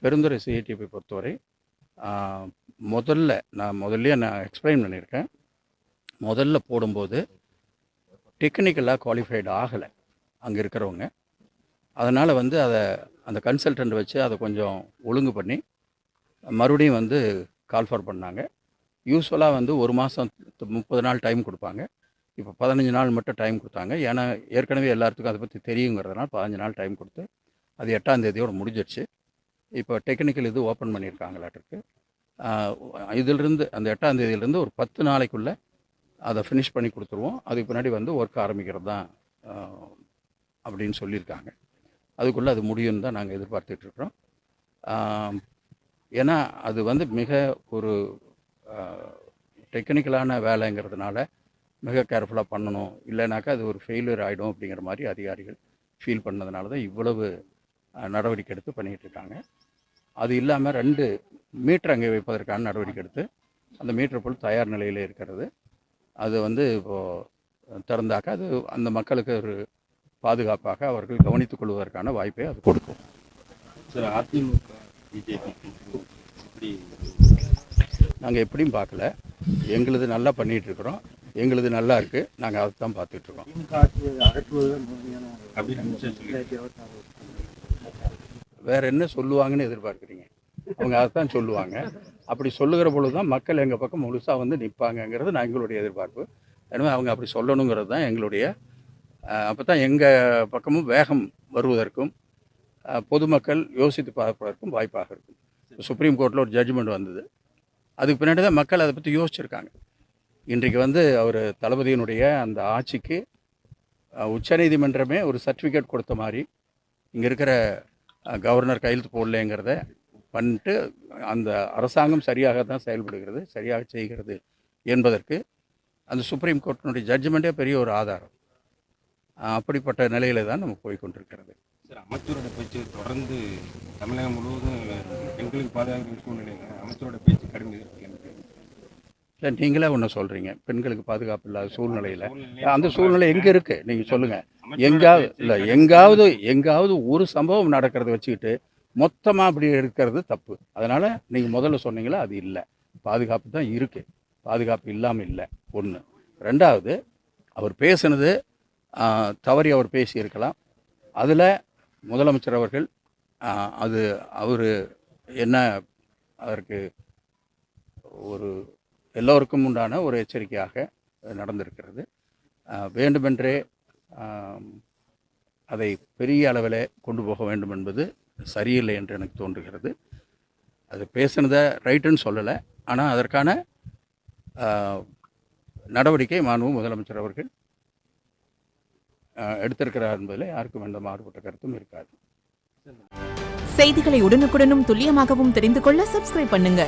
பெருந்துறை சிஐடியை பொறுத்தவரை நான் எக்ஸ்பிளைன் பண்ணியிருக்கேன். முதல்ல போடும்போது டெக்னிக்கலாக குவாலிஃபைடு ஆகலை அங்கே இருக்கிறவங்க. அதனால் அந்த கன்சல்டன்ட் வச்சு அதை கொஞ்சம் ஒழுங்கு பண்ணி மறுபடியும் கால்ஃபார் பண்ணாங்க. யூஸ்வலாக 1 மாதம் 30 நாள் டைம் கொடுப்பாங்க. இப்போ 15 நாள் மட்டும் டைம் கொடுத்தாங்க. ஏன்னா ஏற்கனவே எல்லாத்துக்கும் அதை பற்றி தெரியுங்கிறதுனால 15 நாள் டைம் கொடுத்து அது 8ஆம் தேதியோடு முடிஞ்சிடுச்சு. இப்போ டெக்னிக்கல் ஓப்பன் பண்ணியிருக்காங்களாட்டிருக்கு. இதிலிருந்து அந்த 8ஆம் தேதியிலேருந்து ஒரு 10 நாளைக்குள்ளே அதை ஃபினிஷ் பண்ணி கொடுத்துருவோம். அதுக்கு பின்னாடி ஒர்க் ஆரம்பிக்கிறது தான் அப்படின்னு சொல்லியிருக்காங்க. அதுக்குள்ளே அது முடியும்னு தான் நாங்கள் எதிர்பார்த்துட்ருக்குறோம். ஏன்னா அது மிக ஒரு டெக்னிக்கலான வேலைங்கிறதுனால மிக கேர்ஃபுல்லாக பண்ணணும். இல்லைனாக்கா அது ஒரு ஃபெயிலியர் ஆகிடும் அப்படிங்கிற மாதிரி அதிகாரிகள் ஃபீல் பண்ணதுனால தான் இவ்வளவு நடவடிக்கை எடுத்து பண்ணிகிட்ருக்காங்க. அது இல்லாமல் 2 மீட்டர் அங்கே வைப்பதற்கான நடவடிக்கை எடுத்து அந்த மீட்டர் போல் தயார் நிலையில் இருக்கிறது. அது இப்போது திறந்தாக்கா அது அந்த மக்களுக்கு ஒரு பாதுகாப்பாக அவர்கள் கவனித்துக் கொள்வதற்கான வாய்ப்பை அது கொடுக்கும். சார், அதிமுக பிஜேபி நாங்கள் எப்படியும் பார்க்கல. எங்களுது நல்லா பண்ணிகிட்ருக்குறோம். எங்களுது நல்லா இருக்குது. நாங்கள் அதை தான் பார்த்துட்ருக்கோம். வேறு என்ன சொல்லுவாங்கன்னு எதிர்பார்க்குறீங்க? அவங்க அதைத்தான் சொல்லுவாங்க. அப்படி சொல்லுகிற பொழுது தான் மக்கள் எங்கள் பக்கம் முழுசாக நிற்பாங்கங்கிறது நான் எங்களுடைய எதிர்பார்ப்பு. எனவே அவங்க அப்படி சொல்லணுங்கிறது தான் எங்களுடைய. அப்போ தான் எங்கள் பக்கமும் வேகம் வருவதற்கும் பொதுமக்கள் யோசித்து பார்ப்பதற்கும் வாய்ப்பாக இருக்கும். சுப்ரீம் கோர்ட்டில் ஒரு ஜட்ஜ்மெண்ட் வந்தது. அதுக்கு பின்னாடி தான் மக்கள் அதை பற்றி யோசிச்சுருக்காங்க. இன்றைக்கு அவர் தளபதியினுடைய அந்த ஆட்சிக்கு உச்சநீதிமன்றமே ஒரு சர்டிஃபிகேட் கொடுத்த மாதிரி இங்கே இருக்கிற கவர்னர் கையெழுத்து போடலைங்கிறத பண்ணிட்டு அந்த அரசாங்கம் சரியாக தான் செயல்படுகிறது, சரியாக செய்கிறது என்பதற்கு அந்த சுப்ரீம் கோர்ட்டினுடைய ஜட்ஜ்மெண்ட்டே பெரிய ஒரு ஆதாரம். அப்படிப்பட்ட நிலையில தான் நம்ம போய்கொண்டிருக்கிறது. சார், அமைச்சரோட பேச்சு தொடர்ந்து தமிழகம் முழுவதும் பெண்களுக்கு பாதுகாக்கிற சூழ்நிலைங்க அமைச்சரோட பேச்சு கடுமை இல்லை. நீங்களே ஒன்று சொல்கிறீங்க, பெண்களுக்கு பாதுகாப்பு இல்லாத சூழ்நிலையில். அந்த சூழ்நிலை எங்கே இருக்குது நீங்கள் சொல்லுங்கள். எங்காவது ஒரு சம்பவம் நடக்கிறத வச்சுக்கிட்டு மொத்தமாக அப்படி எடுக்கிறது தப்பு. அதனால் நீங்கள் முதல்ல சொன்னீங்களா, அது இல்லை. பாதுகாப்பு தான் இருக்குது, பாதுகாப்பு இல்லாமல் இல்லை. 1. 2வது, அவர் பேசுனது தவறி அவர் பேசியிருக்கலாம். அதில் முதலமைச்சர் அவர்கள் அவர் என்ன அதற்கு ஒரு எல்லோருக்கும் உண்டான ஒரு எச்சரிக்கையாக நடந்திருக்கிறது. வேண்டுமென்றே அதை பெரிய அளவில் கொண்டு போக வேண்டும் என்பது சரியில்லை என்று எனக்கு தோன்றுகிறது. அது பேசுனதை ரைட்டுன்னு சொல்லலை, ஆனால் அதற்கான நடவடிக்கை மாண்பு முதலமைச்சர் அவர்கள் எடுத்திருக்கிறார் என்பதில் யாருக்கும் எந்த மாறுபட்ட கருத்தும் இருக்காது. செய்திகளை உடனுக்குடனும் துல்லியமாகவும் தெரிந்து கொள்ள சப்ஸ்கிரைப் பண்ணுங்க.